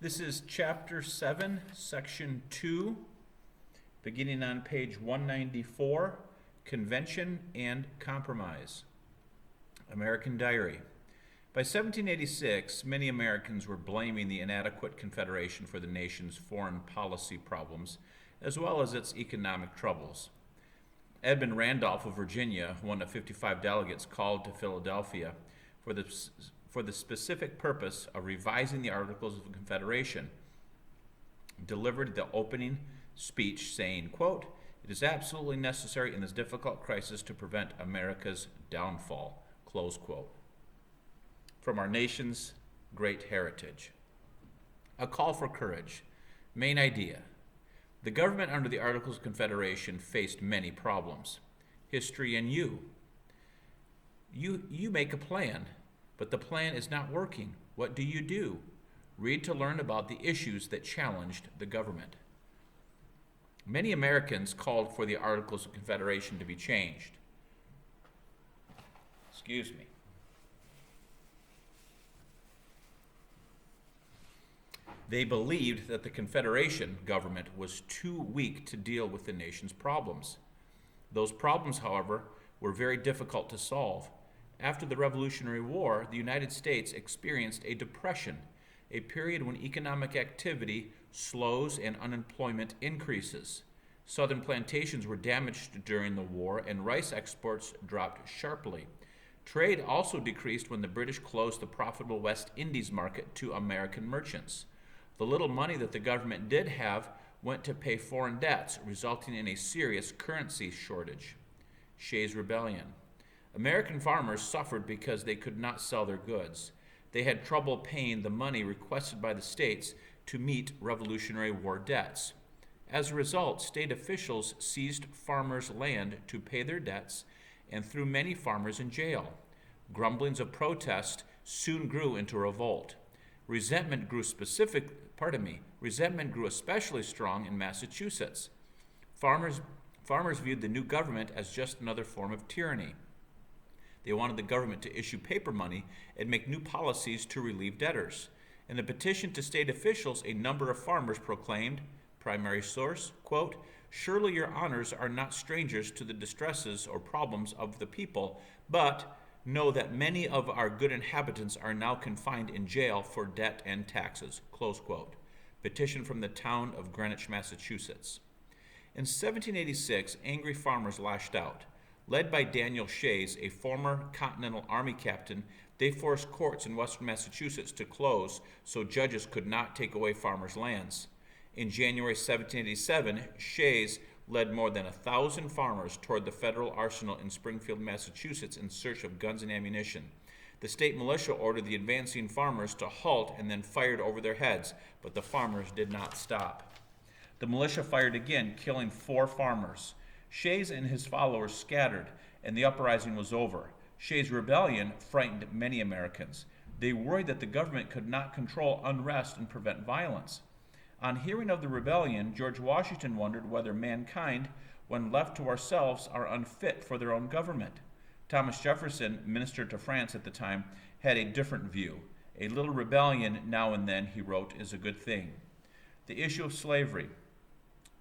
This is Chapter 7, Section 2, beginning on page 194, Convention and Compromise. American Diary. By 1786, many Americans were blaming the inadequate Confederation for the nation's foreign policy problems, as well as its economic troubles. Edmund Randolph of Virginia, one of 55 delegates called to Philadelphia for the specific purpose of revising the Articles of Confederation, delivered the opening speech saying, quote, "It is absolutely necessary in this difficult crisis to prevent America's downfall," close quote. From our nation's great heritage. A call for courage. Main idea. The government under the Articles of Confederation faced many problems. History and you. You make a plan, but the plan is not working. What do you do? Read to learn about the issues that challenged the government. Many Americans called for the Articles of Confederation to be changed. Excuse me. They believed that the Confederation government was too weak to deal with the nation's problems. Those problems, however, were very difficult to solve. After the Revolutionary War, the United States experienced a depression, a period when economic activity slows and unemployment increases. Southern plantations were damaged during the war, and rice exports dropped sharply. Trade also decreased when the British closed the profitable West Indies market to American merchants. The little money that the government did have went to pay foreign debts, resulting in a serious currency shortage. Shays Rebellion. American farmers suffered because they could not sell their goods. They had trouble paying the money requested by the states to meet Revolutionary War debts. As a result, state officials seized farmers' land to pay their debts and threw many farmers in jail. Grumblings of protest soon grew into revolt. Resentment grew especially strong in Massachusetts. Farmers viewed the new government as just another form of tyranny. They wanted the government to issue paper money and make new policies to relieve debtors. In a petition to state officials, a number of farmers proclaimed, primary source, quote, "Surely your honors are not strangers to the distresses or problems of the people, but know that many of our good inhabitants are now confined in jail for debt and taxes," close quote. Petition from the town of Greenwich, Massachusetts. In 1786, angry farmers lashed out. Led by Daniel Shays, a former Continental Army captain, they forced courts in western Massachusetts to close so judges could not take away farmers' lands. In January 1787, Shays led more than 1,000 farmers toward the federal arsenal in Springfield, Massachusetts in search of guns and ammunition. The state militia ordered the advancing farmers to halt and then fired over their heads, but the farmers did not stop. The militia fired again, killing 4 farmers. Shays and his followers scattered, and the uprising was over. Shays' rebellion frightened many Americans. They worried that the government could not control unrest and prevent violence. On hearing of the rebellion, George Washington wondered whether mankind, when left to ourselves, are unfit for their own government. Thomas Jefferson, minister to France at the time, had a different view. "A little rebellion now and then," he wrote, "is a good thing." The issue of slavery.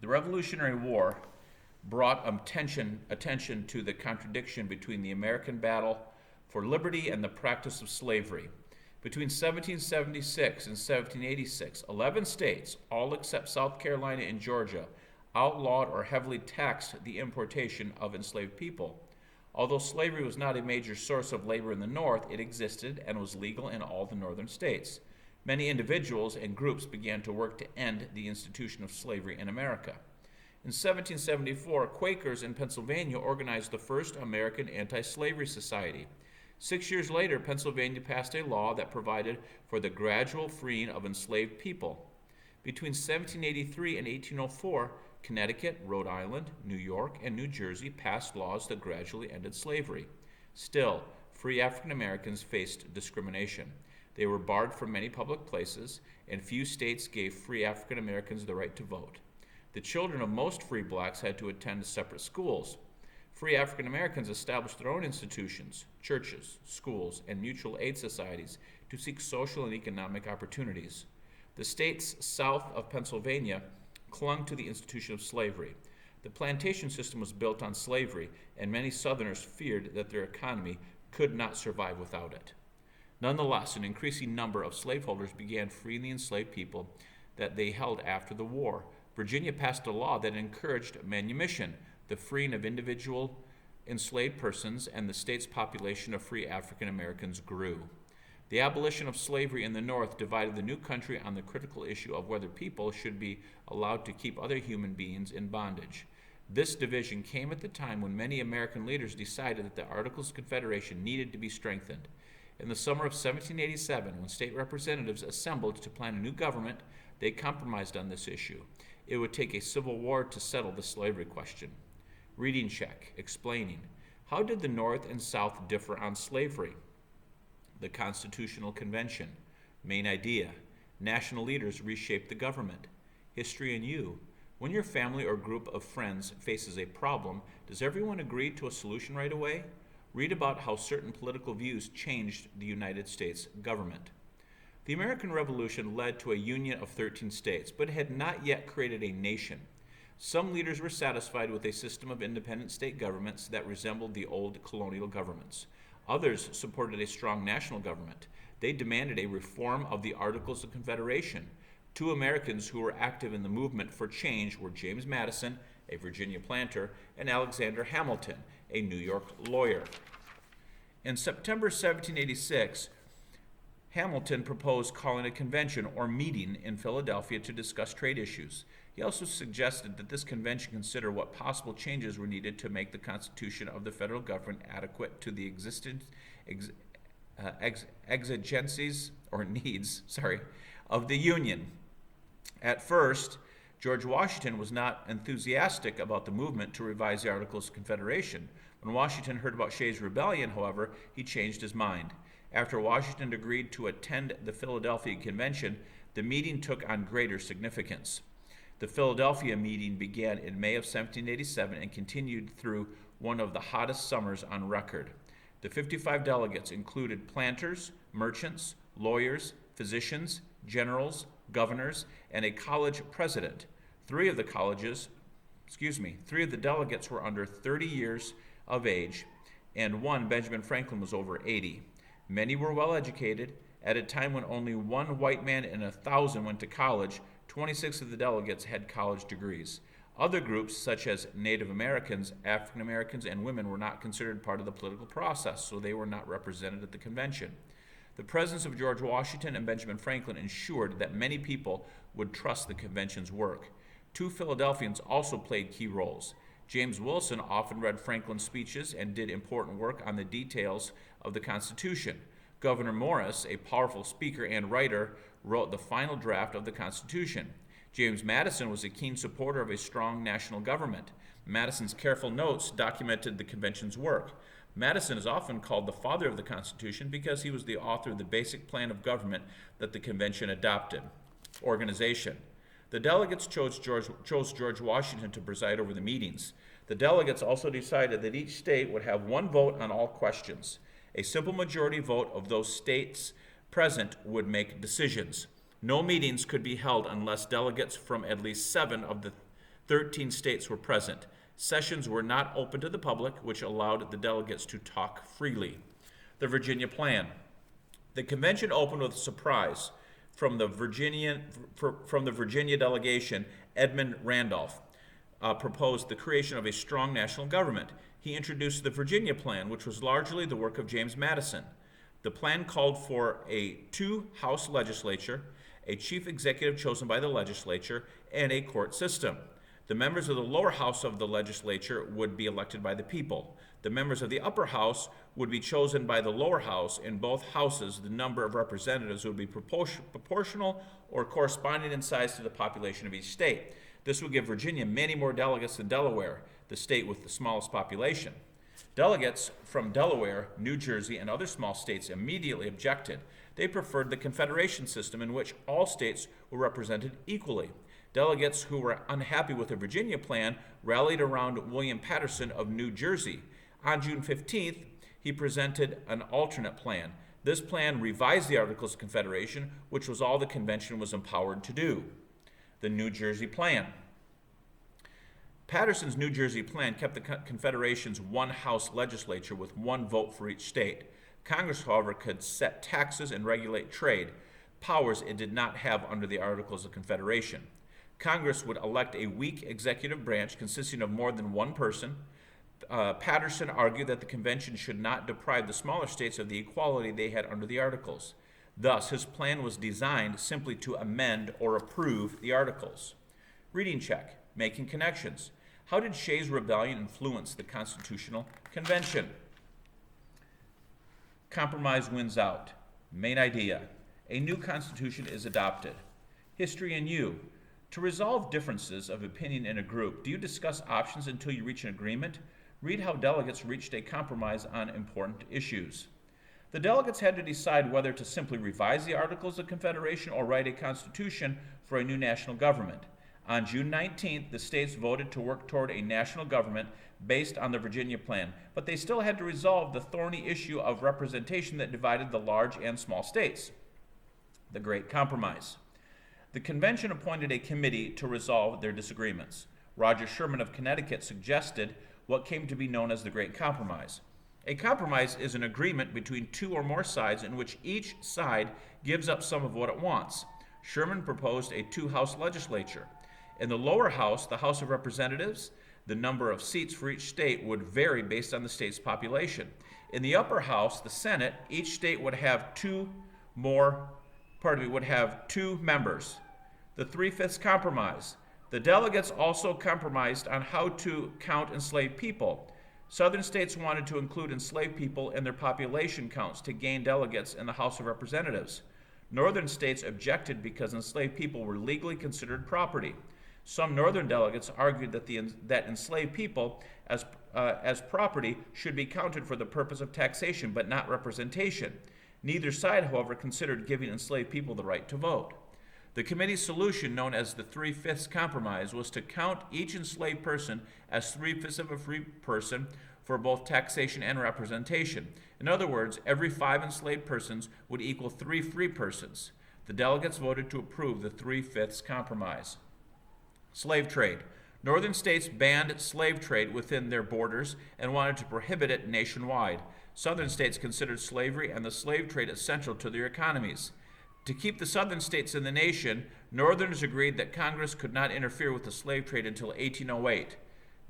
The Revolutionary War brought attention to the contradiction between the American battle for liberty and the practice of slavery. Between 1776 and 1786, 11 states, all except South Carolina and Georgia, outlawed or heavily taxed the importation of enslaved people. Although slavery was not a major source of labor in the North, it existed and was legal in all the northern states. Many individuals and groups began to work to end the institution of slavery in America. In 1774, Quakers in Pennsylvania organized the first American anti-slavery society. 6 years later, Pennsylvania passed a law that provided for the gradual freeing of enslaved people. Between 1783 and 1804, Connecticut, Rhode Island, New York, and New Jersey passed laws that gradually ended slavery. Still, free African Americans faced discrimination. They were barred from many public places, and few states gave free African Americans the right to vote. The children of most free blacks had to attend separate schools. Free African Americans established their own institutions, churches, schools, and mutual aid societies to seek social and economic opportunities. The states south of Pennsylvania clung to the institution of slavery. The plantation system was built on slavery, and many Southerners feared that their economy could not survive without it. Nonetheless, an increasing number of slaveholders began freeing the enslaved people that they held after the war. Virginia passed a law that encouraged manumission, the freeing of individual enslaved persons, and the state's population of free African Americans grew. The abolition of slavery in the North divided the new country on the critical issue of whether people should be allowed to keep other human beings in bondage. This division came at the time when many American leaders decided that the Articles of Confederation needed to be strengthened. In the summer of 1787, when state representatives assembled to plan a new government, they compromised on this issue. It would take a civil war to settle the slavery question. Reading check, explaining. How did the North and South differ on slavery? The Constitutional Convention. Main idea. National leaders reshaped the government. History and you. When your family or group of friends faces a problem, does everyone agree to a solution right away? Read about how certain political views changed the United States government. The American Revolution led to a union of 13 states, but had not yet created a nation. Some leaders were satisfied with a system of independent state governments that resembled the old colonial governments. Others supported a strong national government. They demanded a reform of the Articles of Confederation. Two Americans who were active in the movement for change were James Madison, a Virginia planter, and Alexander Hamilton, a New York lawyer. In September 1786, Hamilton proposed calling a convention or meeting in Philadelphia to discuss trade issues. He also suggested that this convention consider what possible changes were needed to make the Constitution of the federal government adequate to the existing exigencies or needs, of the Union. At first, George Washington was not enthusiastic about the movement to revise the Articles of Confederation. When Washington heard about Shays' Rebellion, however, he changed his mind. After Washington agreed to attend the Philadelphia Convention, the meeting took on greater significance. The Philadelphia meeting began in May of 1787 and continued through one of the hottest summers on record. The 55 delegates included planters, merchants, lawyers, physicians, generals, governors, and a college president. Three of the delegates were under 30 years of age, and one, Benjamin Franklin, was over 80. Many were well educated. At a time when only one white man in 1,000 went to college, 26 of the delegates had college degrees. Other groups, such as Native Americans, African Americans, and women, were not considered part of the political process, so they were not represented at the convention. The presence of George Washington and Benjamin Franklin ensured that many people would trust the convention's work. Two Philadelphians also played key roles. James Wilson often read Franklin's speeches and did important work on the details of the Constitution. Gouverneur Morris, a powerful speaker and writer, wrote the final draft of the Constitution. James Madison was a keen supporter of a strong national government. Madison's careful notes documented the convention's work. Madison is often called the father of the Constitution because he was the author of the basic plan of government that the convention adopted. Organization. The delegates chose George Washington to preside over the meetings. The delegates also decided that each state would have one vote on all questions. A simple majority vote of those states present would make decisions. No meetings could be held unless delegates from at least 7 of the 13 states were present. Sessions were not open to the public, which allowed the delegates to talk freely. The Virginia Plan. The convention opened with a surprise from the Virginia delegation. Edmund Randolph proposed the creation of a strong national government. He introduced the Virginia Plan, which was largely the work of James Madison. The plan called for a 2-house legislature, a chief executive chosen by the legislature, and a court system. The members of the lower house of the legislature would be elected by the people. The members of the upper house would be chosen by the lower house. In both houses, the number of representatives would be proportional or corresponding in size to the population of each state. This would give Virginia many more delegates than Delaware, the state with the smallest population. Delegates from Delaware, New Jersey, and other small states immediately objected. They preferred the Confederation system in which all states were represented equally. Delegates who were unhappy with the Virginia plan rallied around William Paterson of New Jersey. On June 15th, he presented an alternate plan. This plan revised the Articles of Confederation, which was all the convention was empowered to do. The New Jersey Plan. Patterson's New Jersey Plan kept the Confederation's one House legislature with one vote for each state. Congress, however, could set taxes and regulate trade, powers it did not have under the Articles of Confederation. Congress would elect a weak executive branch consisting of more than one person. Patterson argued that the convention should not deprive the smaller states of the equality they had under the Articles. Thus, his plan was designed simply to amend or approve the Articles. Reading check. Making connections. How did Shays' Rebellion influence the Constitutional Convention? Compromise wins out. Main idea. A new constitution is adopted. History and you. To resolve differences of opinion in a group, do you discuss options until you reach an agreement? Read how delegates reached a compromise on important issues. The delegates had to decide whether to simply revise the Articles of Confederation or write a constitution for a new national government. On June 19th, the states voted to work toward a national government based on the Virginia Plan, but they still had to resolve the thorny issue of representation that divided the large and small states. The Great Compromise. The convention appointed a committee to resolve their disagreements. Roger Sherman of Connecticut suggested what came to be known as the Great Compromise. A compromise is an agreement between two or more sides in which each side gives up some of what it wants. Sherman proposed a two-house legislature. In the lower house, the House of Representatives, the number of seats for each state would vary based on the state's population. In the upper house, the Senate, each state would have two members. The 3/5 compromise. The delegates also compromised on how to count enslaved people. Southern states wanted to include enslaved people in their population counts to gain delegates in the House of Representatives. Northern states objected because enslaved people were legally considered property. Some northern delegates argued that enslaved people as property should be counted for the purpose of taxation but not representation. Neither side, however, considered giving enslaved people the right to vote. The committee's solution, known as the 3/5 compromise, was to count each enslaved person as 3/5 of a free person for both taxation and representation. In other words, every 5 enslaved persons would equal 3 free persons. The delegates voted to approve the 3/5 compromise. Slave trade. Northern states banned slave trade within their borders and wanted to prohibit it nationwide. Southern states considered slavery and the slave trade essential to their economies. To keep the southern states in the nation, Northerners agreed that Congress could not interfere with the slave trade until 1808.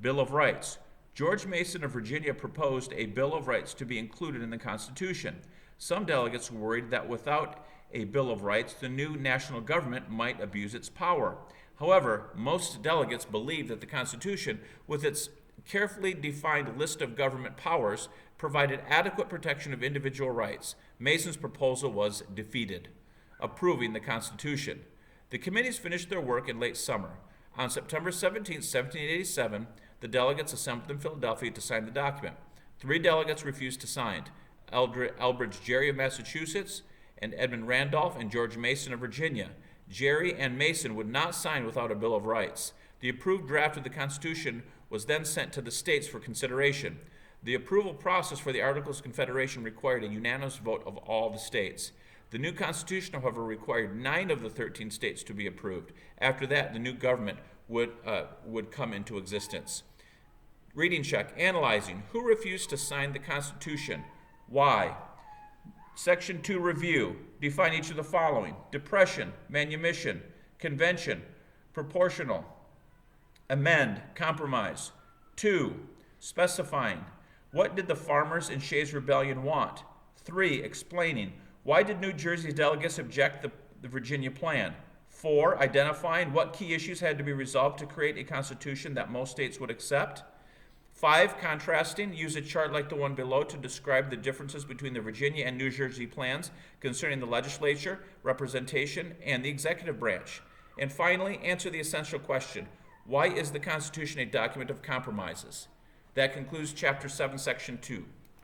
Bill of Rights. George Mason of Virginia proposed a Bill of Rights to be included in the Constitution. Some delegates worried that without a Bill of Rights, the new national government might abuse its power. However, most delegates believed that the Constitution, with its carefully defined list of government powers, provided adequate protection of individual rights. Mason's proposal was defeated. Approving the Constitution. The committees finished their work in late summer. On September 17, 1787, the delegates assembled in Philadelphia to sign the document. 3 delegates refused to sign: Elbridge Gerry of Massachusetts, and Edmund Randolph and George Mason of Virginia. Gerry and Mason would not sign without a Bill of Rights. The approved draft of the Constitution was then sent to the states for consideration. The approval process for the Articles of Confederation required a unanimous vote of all the states. The new Constitution, however, required 9 of the 13 states to be approved. After that, the new government would come into existence. Reading check. Analyzing. Who refused to sign the Constitution? Why? Section 2, review. Define each of the following: depression, manumission, convention, proportional, amend, compromise. 2, specifying. What did the farmers in Shays' Rebellion want? 3, explaining. Why did New Jersey delegates object the Virginia Plan? 4, identifying what key issues had to be resolved to create a constitution that most states would accept. 5, contrasting. Use a chart like the one below to describe the differences between the Virginia and New Jersey plans concerning the legislature, representation, and the executive branch. And finally, answer the essential question: why is the Constitution a document of compromises? That concludes Chapter 7, Section 2.